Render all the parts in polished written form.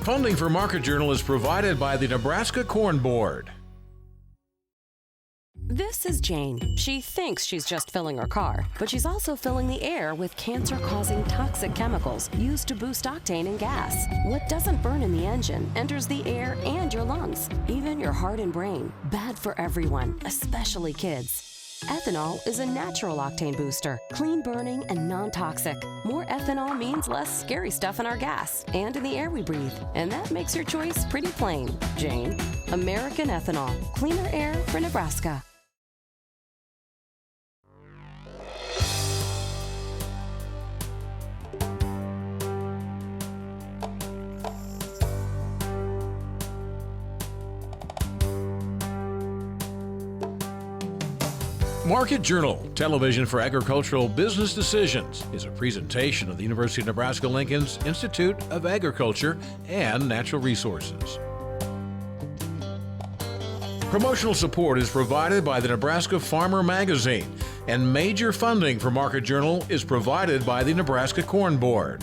Funding for Market Journal is provided by the Nebraska Corn Board. This is Jane. She thinks she's just filling her car, but she's also filling the air with cancer-causing toxic chemicals used to boost octane in gas. What doesn't burn in the engine enters the air and your lungs, even your heart and brain. Bad for everyone, especially kids. Ethanol is a natural octane booster, clean burning and non-toxic. More ethanol means less scary stuff in our gas and in the air we breathe. And that makes your choice pretty plain, Jane. American Ethanol, cleaner air for Nebraska. Market Journal, television for agricultural business decisions, is a presentation of the University of Nebraska-Lincoln's Institute of Agriculture and Natural Resources. Promotional support is provided by the Nebraska Farmer Magazine, and major funding for Market Journal is provided by the Nebraska Corn Board.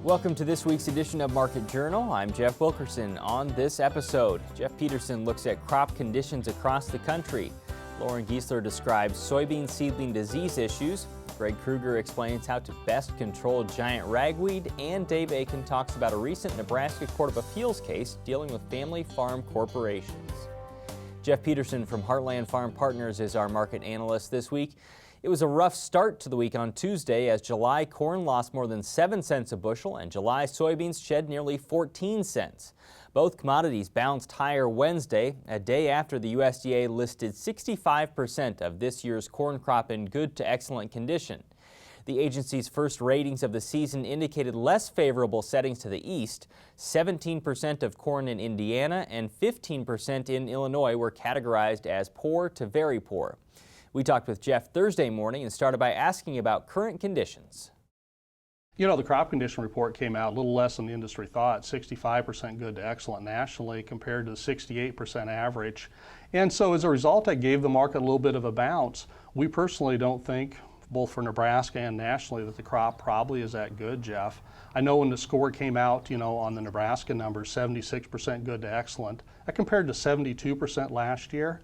Welcome to this week's edition of Market Journal. I'm Jeff Wilkerson. On this episode, Jeff Peterson looks at crop conditions across the country. Loren Giesler describes soybean seedling disease issues. Greg Kruger explains how to best control giant ragweed. And Dave Aiken talks about a recent Nebraska Court of Appeals case dealing with family farm corporations. Jeff Peterson from Heartland Farm Partners is our market analyst this week. It was a rough start to the week on Tuesday as July corn lost more than 7 cents a bushel and July soybeans shed nearly 14 cents. Both commodities bounced higher Wednesday, a day after the USDA listed 65% of this year's corn crop in good to excellent condition. The agency's first ratings of the season indicated less favorable settings to the east. 17% of corn in Indiana and 15% in Illinois were categorized as poor to very poor. We talked with Jeff Thursday morning and started by asking about current conditions. You know, the crop condition report came out a little less than the industry thought, 65% good to excellent nationally compared to the 68% average. And so as a result, that gave the market a little bit of a bounce. We personally don't think, both for Nebraska and nationally, that the crop probably is that good, Jeff. I know when the score came out, on the Nebraska numbers, 76% good to excellent, that compared to 72% last year.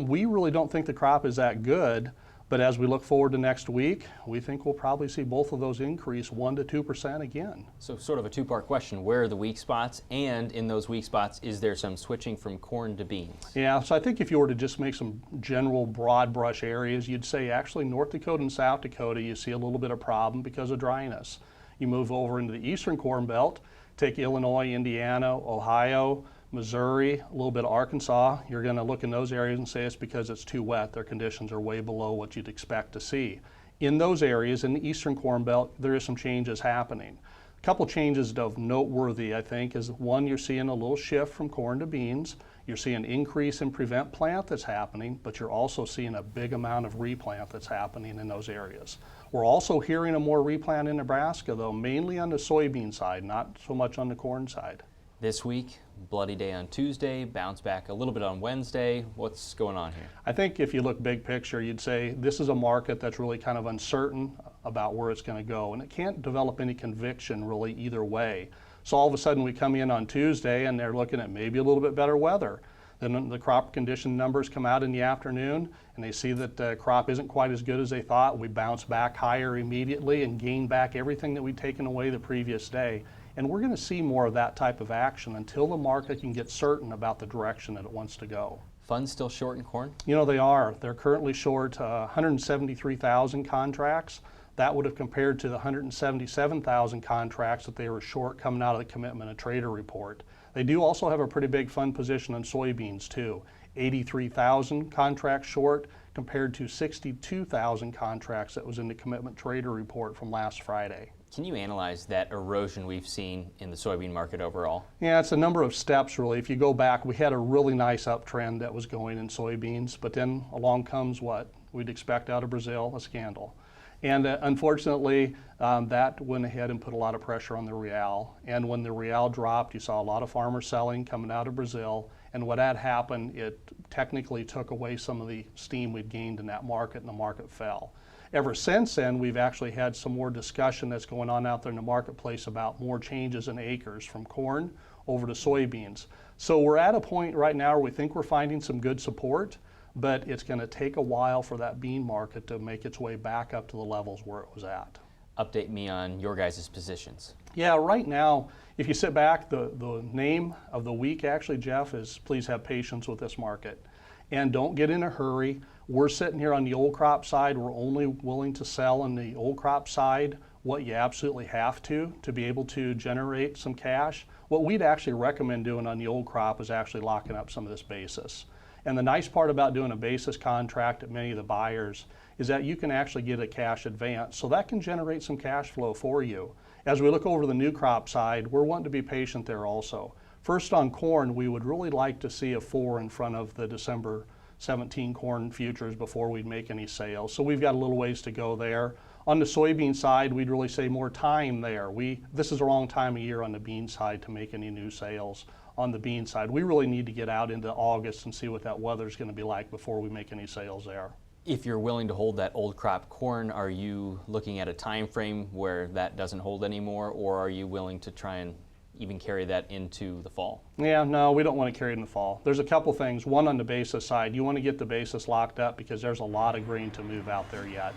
We really don't think the crop is that good, but as we look forward to next week, we think we'll probably see both of those increase 1 to 2% again. So sort of a two-part question. Where are the weak spots? And in those weak spots, is there some switching from corn to beans? Yeah, so I think if you were to just make some general broad brush areas, you'd say actually North Dakota and South Dakota, you see a little bit of problem because of dryness. You move over into the eastern corn belt, take Illinois, Indiana, Ohio, Missouri, a little bit of Arkansas, you're going to look in those areas and say it's because it's too wet. Their conditions are way below what you'd expect to see. In those areas, in the eastern corn belt, there is some changes happening. A couple changes of noteworthy, I think, is one, you're seeing a little shift from corn to beans. You're seeing an increase in prevent plant that's happening, but you're also seeing a big amount of replant that's happening in those areas. We're also hearing a more replant in Nebraska, though, mainly on the soybean side, not so much on the corn side. This week, bloody day on Tuesday, bounce back a little bit on Wednesday. What's going on here? I think if you look big picture, you'd say this is a market that's really kind of uncertain about where it's going to go, and it can't develop any conviction really either way. So all of a sudden we come in on Tuesday and they're looking at maybe a little bit better weather. Then the crop condition numbers come out in the afternoon and they see that the crop isn't quite as good as they thought. We bounce back higher immediately and gain back everything that we'd taken away the previous day. And we're going to see more of that type of action until the market can get certain about the direction that it wants to go. Funds still short in corn? They are. They're currently short 173,000 contracts. That would have compared to the 177,000 contracts that they were short coming out of the Commitment of Trader report. They do also have a pretty big fund position on soybeans too. 83,000 contracts short compared to 62,000 contracts that was in the Commitment Trader report from last Friday. Can you analyze that erosion we've seen in the soybean market overall? Yeah, it's a number of steps really. If you go back, we had a really nice uptrend that was going in soybeans, but then along comes what we'd expect out of Brazil, a scandal. And unfortunately, that went ahead and put a lot of pressure on the real. And when the real dropped, you saw a lot of farmers selling coming out of Brazil. And when that happened, it technically took away some of the steam we'd gained in that market, and the market fell. Ever since then, we've actually had some more discussion that's going on out there in the marketplace about more changes in acres from corn over to soybeans. So we're at a point right now where we think we're finding some good support, but it's going to take a while for that bean market to make its way back up to the levels where it was at. Update me on your guys' positions. Yeah, right now, if you sit back, the name of the week actually, Jeff, is please have patience with this market. And don't get in a hurry. We're sitting here on the old crop side. We're only willing to sell on the old crop side what you absolutely have to be able to generate some cash. What we'd actually recommend doing on the old crop is actually locking up some of this basis. And the nice part about doing a basis contract at many of the buyers is that you can actually get a cash advance. So that can generate some cash flow for you. As we look over the new crop side, we're wanting to be patient there also. First on corn, we would really like to see a 4 in front of the December 17 corn futures before we'd make any sales. So we've got a little ways to go there. On the soybean side, we'd really say more time there. This is the wrong time of year on the bean side to make any new sales. On the bean side, we really need to get out into August and see what that weather's going to be like before we make any sales there. If you're willing to hold that old crop corn, are you looking at a time frame where that doesn't hold anymore, or are you willing to try and even carry that into the fall? Yeah, no, we don't want to carry it in the fall. There's a couple things. One, on the basis side, you want to get the basis locked up because there's a lot of grain to move out there yet.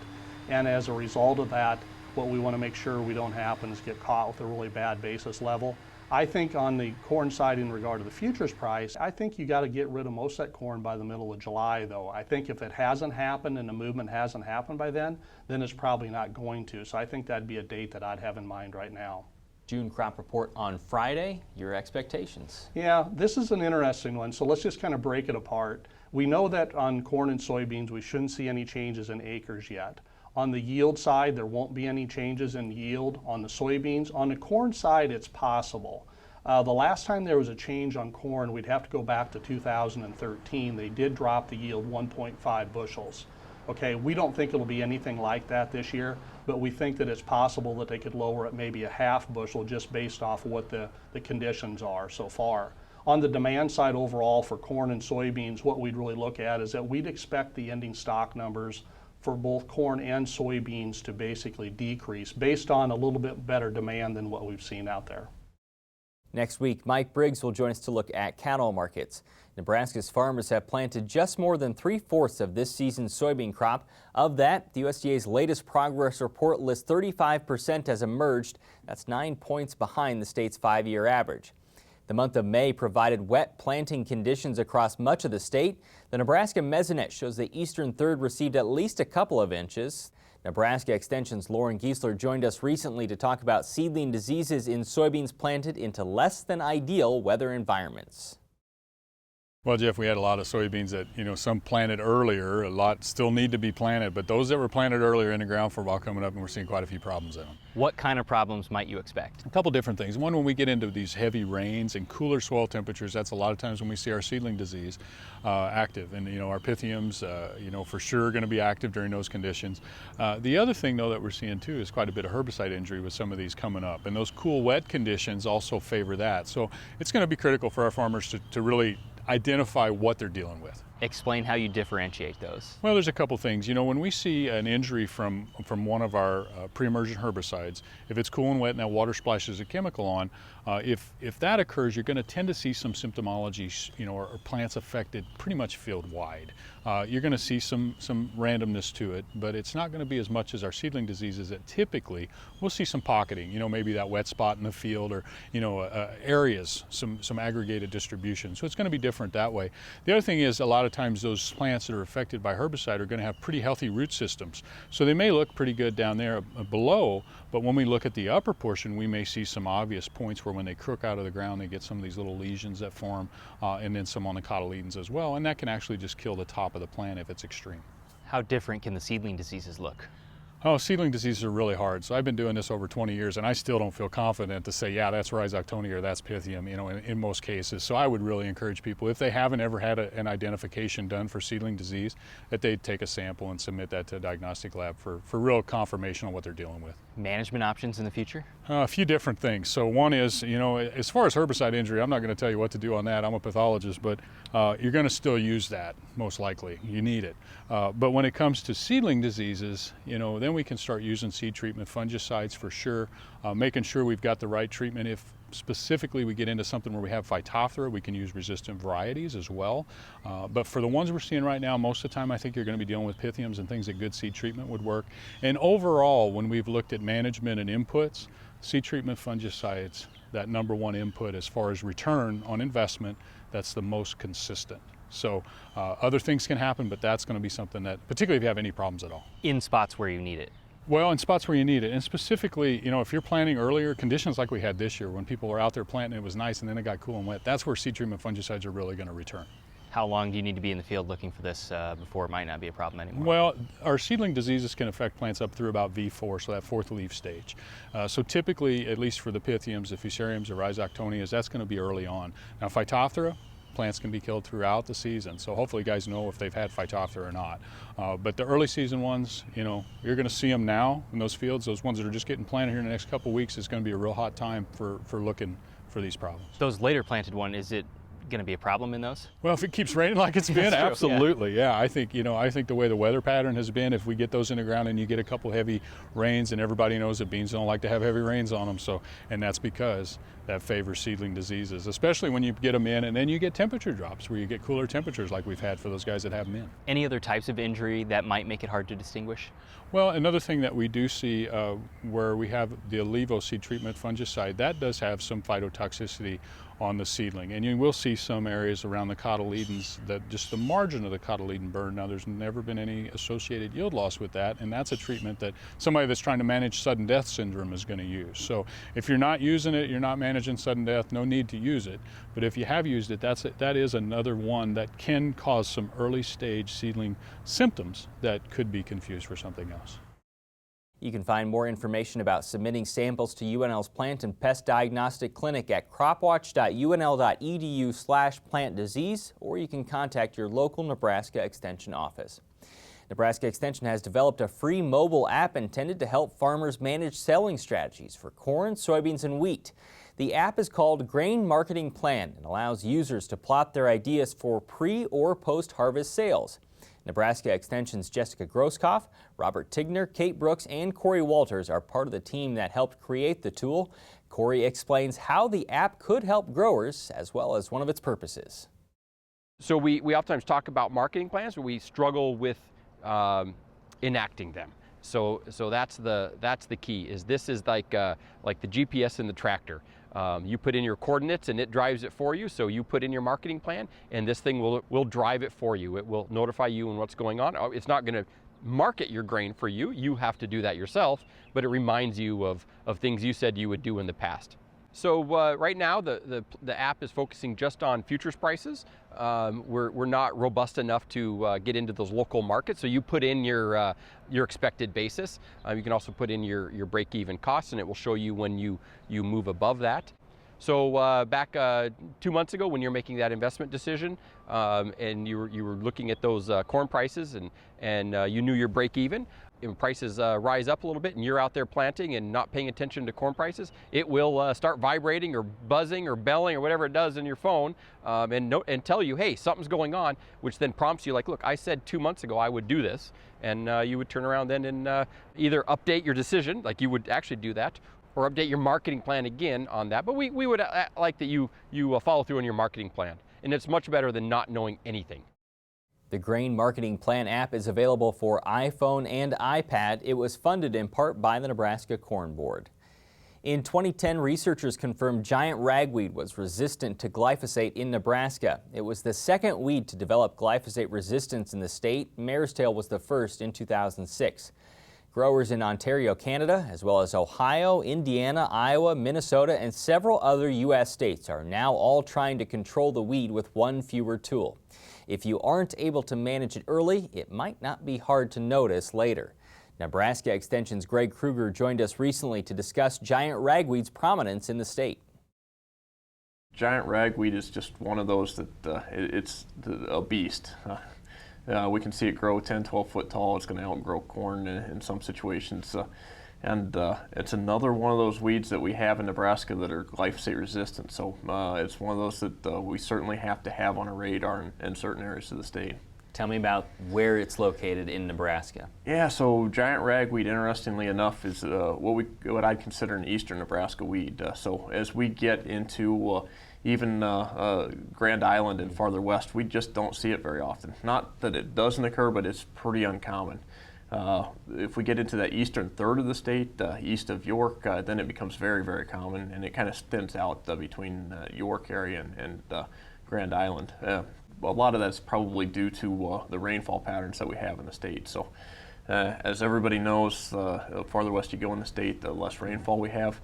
And as a result of that, what we want to make sure we don't happen is get caught with a really bad basis level. I think on the corn side in regard to the futures price, I think you got to get rid of most of that corn by the middle of July though. I think if it hasn't happened and the movement hasn't happened by then it's probably not going to. So I think that'd be a date that I'd have in mind right now. June crop report on Friday, your expectations? Yeah, this is an interesting one. So let's just kind of break it apart. We know that on corn and soybeans, we shouldn't see any changes in acres yet. On the yield side, there won't be any changes in yield on the soybeans. On the corn side, it's possible. The last time there was a change on corn, we'd have to go back to 2013. They did drop the yield 1.5 bushels. Okay, we don't think it'll be anything like that this year, but we think that it's possible that they could lower it maybe a half bushel just based off of what the conditions are so far. On the demand side overall for corn and soybeans, what we'd really look at is that we'd expect the ending stock numbers for both corn and soybeans to basically decrease based on a little bit better demand than what we've seen out there. Next week, Mike Briggs will join us to look at cattle markets. Nebraska's farmers have planted just more than 3/4 of this season's soybean crop. Of that, the USDA's latest progress report lists 35% has emerged. That's 9 points behind the state's 5-year average. The month of May provided wet planting conditions across much of the state. The Nebraska Mesonet shows the eastern third received at least a couple of inches. Nebraska Extension's Loren Giesler joined us recently to talk about seedling diseases in soybeans planted into less than ideal weather environments. Well, Jeff, we had a lot of soybeans that, some planted earlier, a lot still need to be planted, but those that were planted earlier in the ground for a while coming up, and we're seeing quite a few problems in them. What kind of problems might you expect? A couple different things. One, when we get into these heavy rains and cooler soil temperatures, that's a lot of times when we see our seedling disease active. And, our pythiums, for sure going to be active during those conditions. The other thing, though, that we're seeing, too, is quite a bit of herbicide injury with some of these coming up. And those cool, wet conditions also favor that. So it's going to be critical for our farmers to really identify what they're dealing with. Explain how you differentiate those. Well, there's a couple things. When we see an injury from one of our pre-emergent herbicides, if it's cool and wet and that water splashes a chemical on, if that occurs, you're going to tend to see some symptomology, or plants affected pretty much field wide. You're going to see some randomness to it, but it's not going to be as much as our seedling diseases that typically we'll see some pocketing, maybe that wet spot in the field or, areas, some aggregated distribution. So it's going to be different that way. The other thing is a lot of times those plants that are affected by herbicide are going to have pretty healthy root systems. So they may look pretty good down there below, but when we look at the upper portion, we may see some obvious points where when they crook out of the ground, they get some of these little lesions that form, and then some on the cotyledons as well. And that can actually just kill the top of the plant if it's extreme. How different can the seedling diseases look? Oh, seedling diseases are really hard. So I've been doing this over 20 years, and I still don't feel confident to say, yeah, that's Rhizoctonia or that's Pythium, in most cases. So I would really encourage people, if they haven't ever had an identification done for seedling disease, that they take a sample and submit that to a diagnostic lab for real confirmation on what they're dealing with. Management options in the future? A few different things. So one is, as far as herbicide injury, I'm not going to tell you what to do on that. I'm a pathologist, but you're going to still use that, most likely. You need it. But when it comes to seedling diseases, then we can start using seed treatment fungicides for sure, making sure we've got the right treatment. If specifically we get into something where we have Phytophthora, we can use resistant varieties as well. But for the ones we're seeing right now, most of the time I think you're going to be dealing with Pythiums and things that good seed treatment would work. And overall, when we've looked at management and inputs, seed treatment fungicides, that #1 input as far as return on investment, that's the most consistent. So other things can happen, but that's going to be something that, particularly if you have any problems at all. In spots where you need it. Well, in spots where you need it, and specifically, if you're planting earlier, conditions like we had this year, when people were out there planting, it was nice, and then it got cool and wet, that's where seed treatment fungicides are really going to return. How long do you need to be in the field looking for this before it might not be a problem anymore? Well, our seedling diseases can affect plants up through about V4, so that 4th leaf stage. So typically, at least for the Pythiums, the Fusariums, or Rhizoctonias, that's going to be early on. Now, Phytophthora, plants can be killed throughout the season, so hopefully guys know if they've had Phytophthora or not. But the early season ones, you're going to see them now in those fields. Those ones that are just getting planted here in the next couple of weeks is going to be a real hot time for looking for these problems. Those later planted ones, is it going to be a problem in those? Well, if it keeps raining like it's been, absolutely, yeah. I think the way the weather pattern has been, if we get those in the ground and you get a couple heavy rains, and everybody knows that beans don't like to have heavy rains on them, and that's because that favors seedling diseases, especially when you get them in and then you get temperature drops where you get cooler temperatures like we've had for those guys that have them in. Any other types of injury that might make it hard to distinguish? Well, another thing that we do see where we have the Allevo seed treatment fungicide, that does have some phytotoxicity on the seedling, and you will see some areas around the cotyledons that just the margin of the cotyledon burn. Now, there's never been any associated yield loss with that, and that's a treatment that somebody that's trying to manage sudden death syndrome is going to use. So if you're not using it, you're not managing sudden death, no need to use it. But if you have used it, that is another one that can cause some early stage seedling symptoms that could be confused for something else. You can find more information about submitting samples to UNL's Plant and Pest Diagnostic Clinic at cropwatch.unl.edu/plant disease, or you can contact your local Nebraska Extension office. Nebraska Extension has developed a free mobile app intended to help farmers manage selling strategies for corn, soybeans, and wheat. The app is called Grain Marketing Plan and allows users to plot their ideas for pre- or post-harvest sales. Nebraska Extension's Jessica Grosskopf, Robert Tigner, Kate Brooks, and Cory Walters are part of the team that helped create the tool. Cory explains how the app could help growers as well as one of its purposes. So we oftentimes talk about marketing plans, but we struggle with enacting them. So that's the key. This is like the GPS in the tractor. You put in your coordinates and it drives it for you. So you put in your marketing plan and this thing will drive it for you. It will notify you on what's going on. It's not going to market your grain for you. You have to do that yourself, but it reminds you of things you said you would do in the past. So right now the app is focusing just on futures prices. We're not robust enough to get into those local markets. So you put in your expected basis. You can also put in your break-even costs, and it will show you when you move above that. So back 2 months ago, when you're making that investment decision, and you were looking at those corn prices, and you knew your break-even. When prices rise up a little bit and you're out there planting and not paying attention to corn prices, it will start vibrating or buzzing or belling or whatever it does in your phone and tell you, hey, something's going on, which then prompts you like, look, I said 2 months ago I would do this. And you would turn around then and either update your decision, like you would actually do that, or update your marketing plan again on that. But we would like that you follow through on your marketing plan. And it's much better than not knowing anything. The Grain Marketing Plan app is available for iPhone and iPad. It was funded in part by the Nebraska Corn Board. In 2010, researchers confirmed giant ragweed was resistant to glyphosate in Nebraska. It was the second weed to develop glyphosate resistance in the state. Mare's tail was the first in 2006. Growers in Ontario, Canada, as well as Ohio, Indiana, Iowa, Minnesota, and several other U.S. states are now all trying to control the weed with one fewer tool. If you aren't able to manage it early, it might not be hard to notice later. Nebraska Extension's Greg Kruger joined us recently to discuss giant ragweed's prominence in the state. Giant ragweed is just one of those that it's a beast. We can see it grow 10, 12 foot tall. It's going to outgrow corn in some situations. And it's another one of those weeds that we have in Nebraska that are glyphosate resistant. So it's one of those that we certainly have to have on our radar in certain areas of the state. Tell me about where it's located in Nebraska. Yeah, so giant ragweed, interestingly enough, is what I'd consider an eastern Nebraska weed. So as we get into even Grand Island and farther west, we just don't see it very often. Not that it doesn't occur, but it's pretty uncommon. If we get into that eastern third of the state, east of York, then it becomes very, very common, and it kind of thins out between York area and Grand Island. A lot of that's probably due to the rainfall patterns that we have in the state. So as everybody knows, the farther west you go in the state, the less rainfall we have.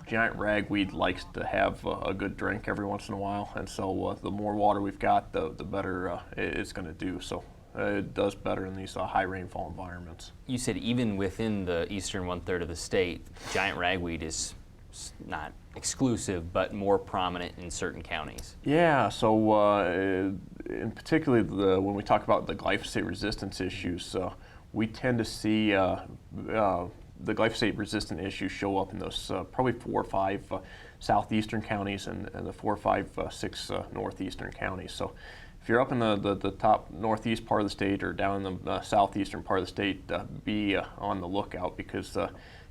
Giant ragweed likes to have a good drink every once in a while, and so the more water we've got, the better it's going to do. So it does better in these high rainfall environments. You said even within the eastern 1/3 of the state, giant ragweed is not exclusive, but more prominent in certain counties. Yeah, so in particularly when we talk about the glyphosate resistance issues, we tend to see the glyphosate resistant issues show up in those probably 4 or 5 southeastern counties and the 4 or 5, 6 northeastern counties. So if you're up in the top northeast part of the state or down in the southeastern part of the state, be on the lookout, because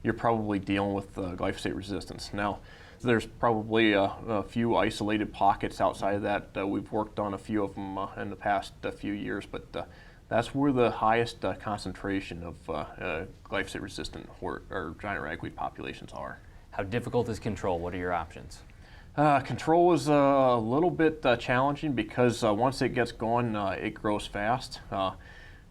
you're probably dealing with glyphosate resistance. Now, there's probably a few isolated pockets outside of that. We've worked on a few of them in the past few years, but that's where the highest concentration of glyphosate resistant or giant ragweed populations are. How difficult is control? What are your options? Control is a little bit challenging, because once it gets going, it grows fast.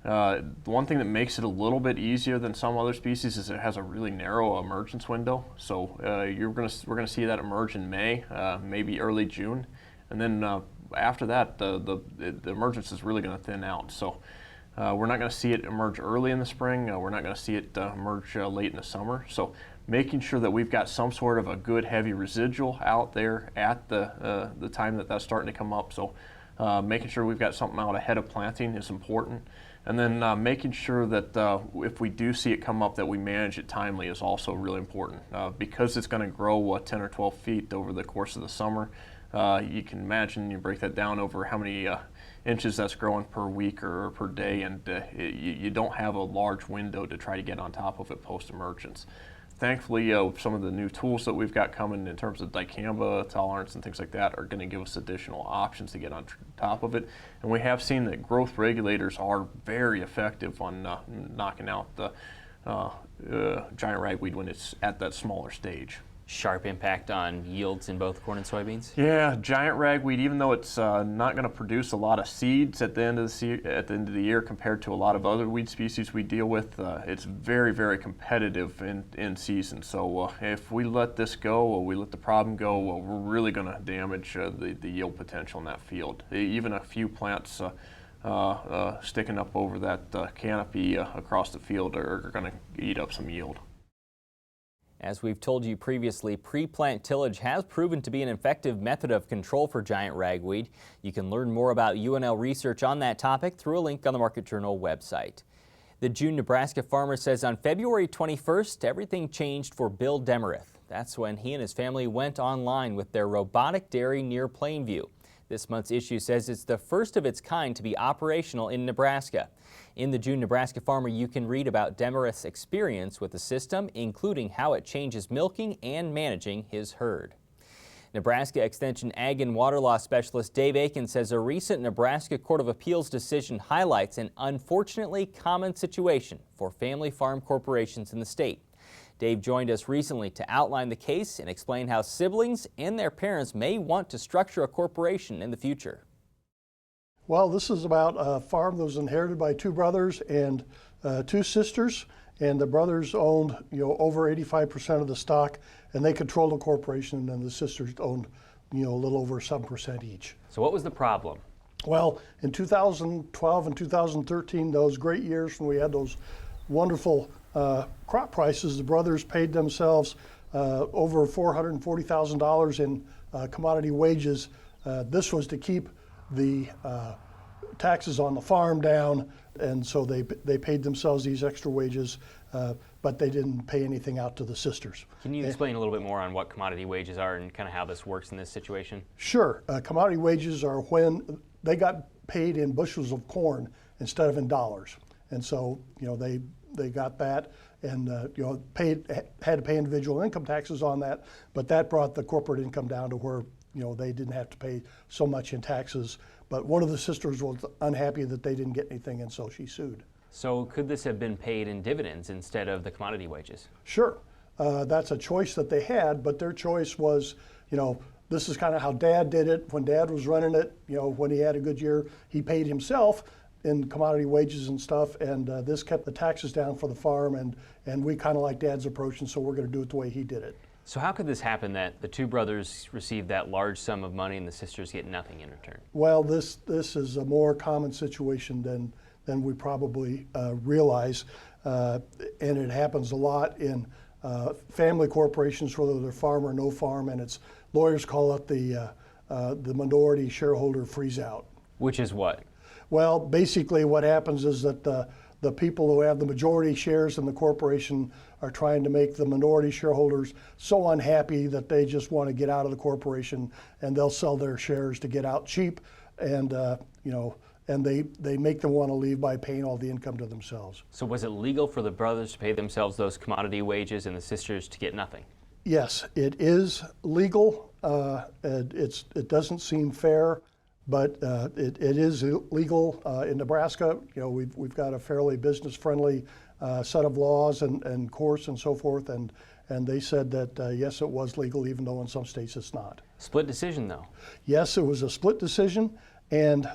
One thing that makes it a little bit easier than some other species is it has a really narrow emergence window. So we're gonna see that emerge in May, maybe early June, and then after that, the emergence is really going to thin out. So we're not going to see it emerge early in the spring. We're not going to see it emerge late in the summer. So making sure that we've got some sort of a good heavy residual out there at the time that's starting to come up. So making sure we've got something out ahead of planting is important. And then making sure that if we do see it come up, that we manage it timely is also really important. Because it's going to grow 10 or 12 feet over the course of the summer, you can imagine, you break that down over how many inches that's growing per week or per day, and you don't have a large window to try to get on top of it post-emergence. Thankfully, some of the new tools that we've got coming in terms of dicamba tolerance and things like that are going to give us additional options to get on top of it. And we have seen that growth regulators are very effective on knocking out the giant ragweed when it's at that smaller stage. Sharp impact on yields in both corn and soybeans? Yeah, giant ragweed, even though it's not going to produce a lot of seeds at the end of the year compared to a lot of other weed species we deal with, it's very, very competitive in season. So if we let this go, or we let the problem go, we're really going to damage the yield potential in that field. Even a few plants sticking up over that canopy across the field are going to eat up some yield. As we've told you previously, pre-plant tillage has proven to be an effective method of control for giant ragweed. You can learn more about UNL research on that topic through a link on the Market Journal website. The June Nebraska farmer says on February 21st, everything changed for Bill Demarest. That's when he and his family went online with their Robotic Dairy near Plainview. This month's issue says it's the first of its kind to be operational in Nebraska. In the June Nebraska Farmer, you can read about Demarest's experience with the system, including how it changes milking and managing his herd. Nebraska Extension Ag and Water Law Specialist Dave Aiken says a recent Nebraska Court of Appeals decision highlights an unfortunately common situation for family farm corporations in the state. Dave joined us recently to outline the case and explain how siblings and their parents may want to structure a corporation in the future. Well, this is about a farm that was inherited by 2 brothers and 2 sisters, and the brothers owned, over 85% of the stock, and they controlled the corporation, and then the sisters owned, a little over 7% each. So what was the problem? Well, in 2012 and 2013, those great years when we had those wonderful crop prices, the brothers paid themselves over $440,000 in commodity wages. This was to keep the taxes on the farm down, and so they paid themselves these extra wages, but they didn't pay anything out to the sisters. Can you explain a little bit more on what commodity wages are and kind of how this works in this situation? Sure. Commodity wages are when they got paid in bushels of corn instead of in dollars, and so they got that, and had to pay individual income taxes on that, but that brought the corporate income down to where they didn't have to pay so much in taxes. But one of the sisters was unhappy that they didn't get anything, and so she sued. So could this have been paid in dividends instead of the commodity wages? Sure. That's a choice that they had, but their choice was, this is kind of how Dad did it. When Dad was running it, when he had a good year, he paid himself in commodity wages and stuff, and this kept the taxes down for the farm, and we kind of like Dad's approach, and so we're going to do it the way he did it. So how could this happen that the two brothers receive that large sum of money and the sisters get nothing in return? Well, this is a more common situation than we probably realize, and it happens a lot in family corporations, whether they're farm or no farm, and it's lawyers call it the minority shareholder freeze out. Which is what? Well, basically what happens is that the people who have the majority shares in the corporation are trying to make the minority shareholders so unhappy that they just want to get out of the corporation, and they'll sell their shares to get out cheap, and and they make them want to leave by paying all the income to themselves. So was it legal for the brothers to pay themselves those commodity wages and the sisters to get nothing? Yes, it is legal. It doesn't seem fair, but it is legal in Nebraska. We've got a fairly business-friendly set of laws and courts and so forth, and they said that yes, it was legal, even though in some states it's not. Split decision, though. Yes, it was a split decision, and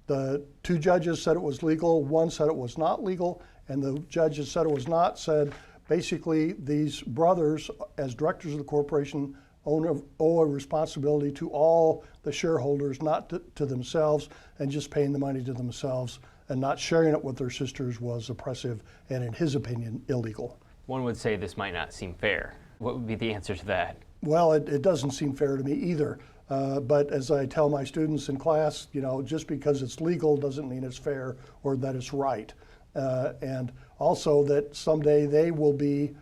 the two judges said it was legal. One said it was not legal, and the judge that said it was not said basically these brothers, as directors of the corporation, owe a responsibility to all the shareholders, not to themselves, and just paying the money to themselves and not sharing it with their sisters was oppressive and, in his opinion, illegal. One would say this might not seem fair. What would be the answer to that? Well, it doesn't seem fair to me either. But as I tell my students in class, just because it's legal doesn't mean it's fair or that it's right. And also that someday they will be,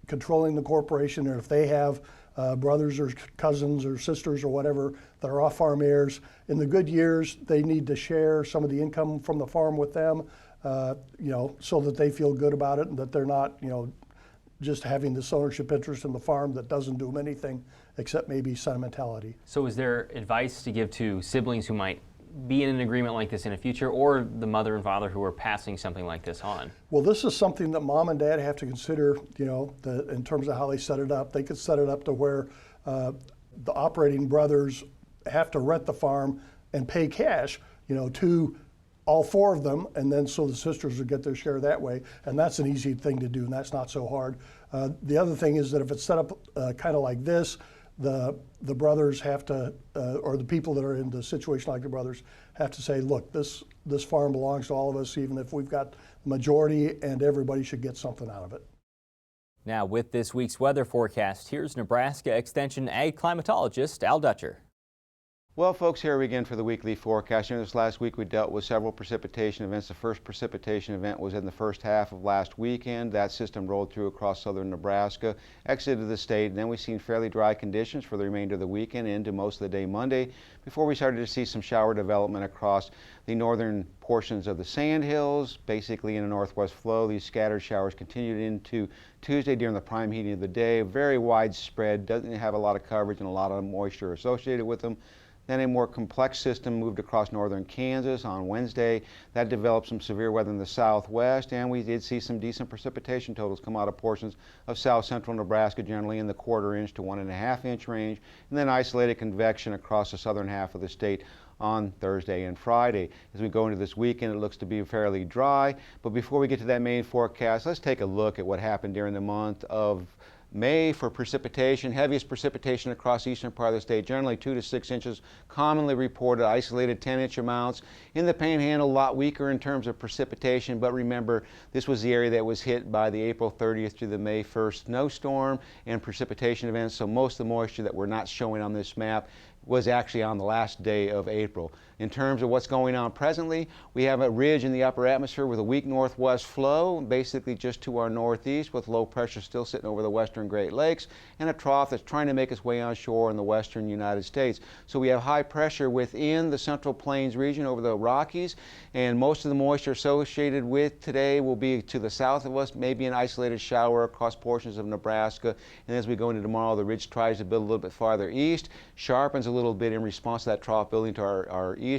controlling the corporation, or if they have brothers or cousins or sisters or whatever that are off-farm heirs, in the good years, they need to share some of the income from the farm with them, so that they feel good about it and that they're not, just having this ownership interest in the farm that doesn't do them anything except maybe sentimentality. So is there advice to give to siblings who might be in an agreement like this in the future, or the mother and father who are passing something like this on? Well, this is something that mom and dad have to consider, in terms of how they set it up. They could set it up to where the operating brothers have to rent the farm and pay cash, to all four of them, and then so the sisters would get their share that way. And that's an easy thing to do, and that's not so hard. The other thing is that if it's set up kind of like this, the brothers have to, or the people that are in the situation like the brothers, have to say, look, this farm belongs to all of us, even if we've got the majority, and everybody should get something out of it. Now, with this week's weather forecast, here's Nebraska Extension ag climatologist Al Dutcher. Well, folks, here we again for the weekly forecast. This last week we dealt with several precipitation events. The first precipitation event was in the first half of last weekend. That system rolled through across southern Nebraska, exited the state, and then we've seen fairly dry conditions for the remainder of the weekend into most of the day Monday before we started to see some shower development across the northern portions of the Sandhills, basically in a northwest flow. These scattered showers continued into Tuesday during the prime heating of the day. Very widespread, doesn't have a lot of coverage and a lot of moisture associated with them. Then a more complex system moved across northern Kansas on Wednesday. That developed some severe weather in the southwest, and we did see some decent precipitation totals come out of portions of south central Nebraska, generally in the 1/4 inch to 1.5 inch range, and then isolated convection across the southern half of the state on Thursday and Friday. As we go into this weekend, it looks to be fairly dry, but before we get to that main forecast, let's take a look at what happened during the month of May for precipitation, heaviest precipitation across the eastern part of the state, generally 2 to 6 inches, commonly reported isolated 10-inch amounts. In the Panhandle, a lot weaker in terms of precipitation, but remember, this was the area that was hit by the April 30th through the May 1st snowstorm and precipitation events, so most of the moisture that we're not showing on this map was actually on the last day of April. In terms of what's going on presently, we have a ridge in the upper atmosphere with a weak northwest flow, basically just to our northeast, with low pressure still sitting over the western Great Lakes, and a trough that's trying to make its way onshore in the western United States. So we have high pressure within the Central Plains region over the Rockies, and most of the moisture associated with today will be to the south of us, maybe an isolated shower across portions of Nebraska. And as we go into tomorrow, the ridge tries to build a little bit farther east, sharpens a little bit in response to that trough building to our east.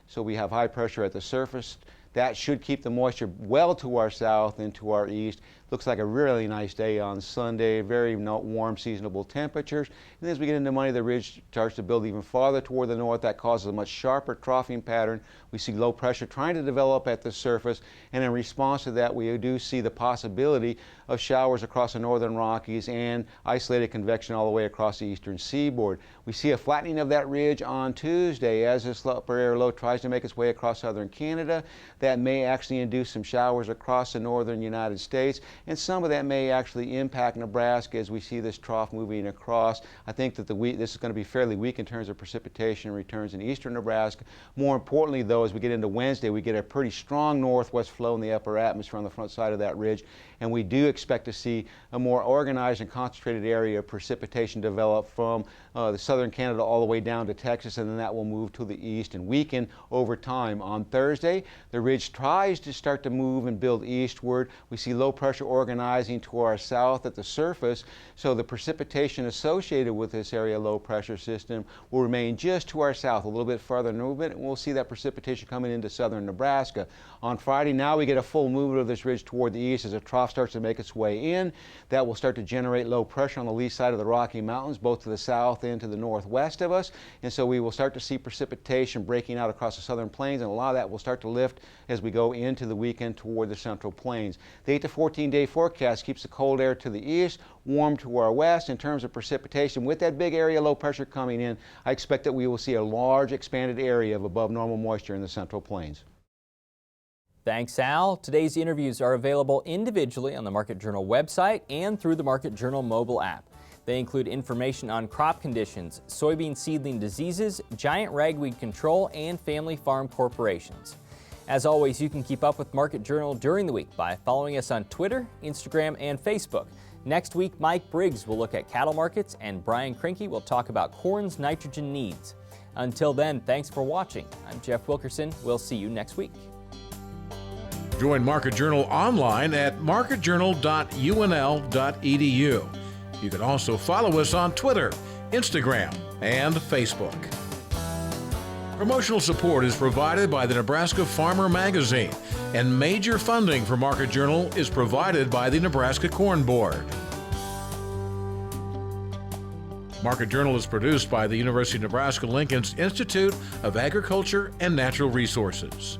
So we have high pressure at the surface. That should keep the moisture well to our south and to our east. Looks like a really nice day on Sunday, very warm seasonable temperatures. And as we get into Monday, the ridge starts to build even farther toward the north. That causes a much sharper troughing pattern. We see low pressure trying to develop at the surface, and in response to that, we do see the possibility of showers across the northern Rockies and isolated convection all the way across the eastern seaboard. We see a flattening of that ridge on Tuesday as this upper air low tries to make its way across southern Canada. That may actually induce some showers across the northern United States, and some of that may actually impact Nebraska as we see this trough moving across. I think that this is going to be fairly weak in terms of precipitation returns in eastern Nebraska. More importantly, though, as we get into Wednesday, we get a pretty strong northwest flow in the upper atmosphere on the front side of that ridge, and we do expect to see a more organized and concentrated area of precipitation develop from the southern Canada all the way down to Texas, and then that will move to the east and weaken over time. On Thursday, the ridge tries to start to move and build eastward. We see low pressure organizing to our south at the surface, so the precipitation associated with this area low pressure system will remain just to our south, a little bit farther movement, and we'll see that precipitation coming into southern Nebraska. On Friday, now we get a full movement of this ridge toward the east as a trough starts to make its way in. That will start to generate low pressure on the lee side of the Rocky Mountains, both to the south and to the northwest of us, and so we will start to see precipitation breaking out across the southern plains, and a lot of that will start to lift as we go into the weekend toward the central plains. The 8 to 14-day forecast keeps the cold air to the east, warm to our west. In terms of precipitation, with that big area low pressure coming in, I expect that we will see a large expanded area of above normal moisture in the central plains. Thanks, Al. Today's interviews are available individually on the Market Journal website and through the Market Journal mobile app. They include information on crop conditions, soybean seedling diseases, giant ragweed control, and family farm corporations. As always, you can keep up with Market Journal during the week by following us on Twitter, Instagram, and Facebook. Next week, Mike Briggs will look at cattle markets, and Brian Krinke will talk about corn's nitrogen needs. Until then, thanks for watching. I'm Jeff Wilkerson. We'll see you next week. Join Market Journal online at marketjournal.unl.edu. You can also follow us on Twitter, Instagram, and Facebook. Promotional support is provided by the Nebraska Farmer Magazine, and major funding for Market Journal is provided by the Nebraska Corn Board. Market Journal is produced by the University of Nebraska-Lincoln's Institute of Agriculture and Natural Resources.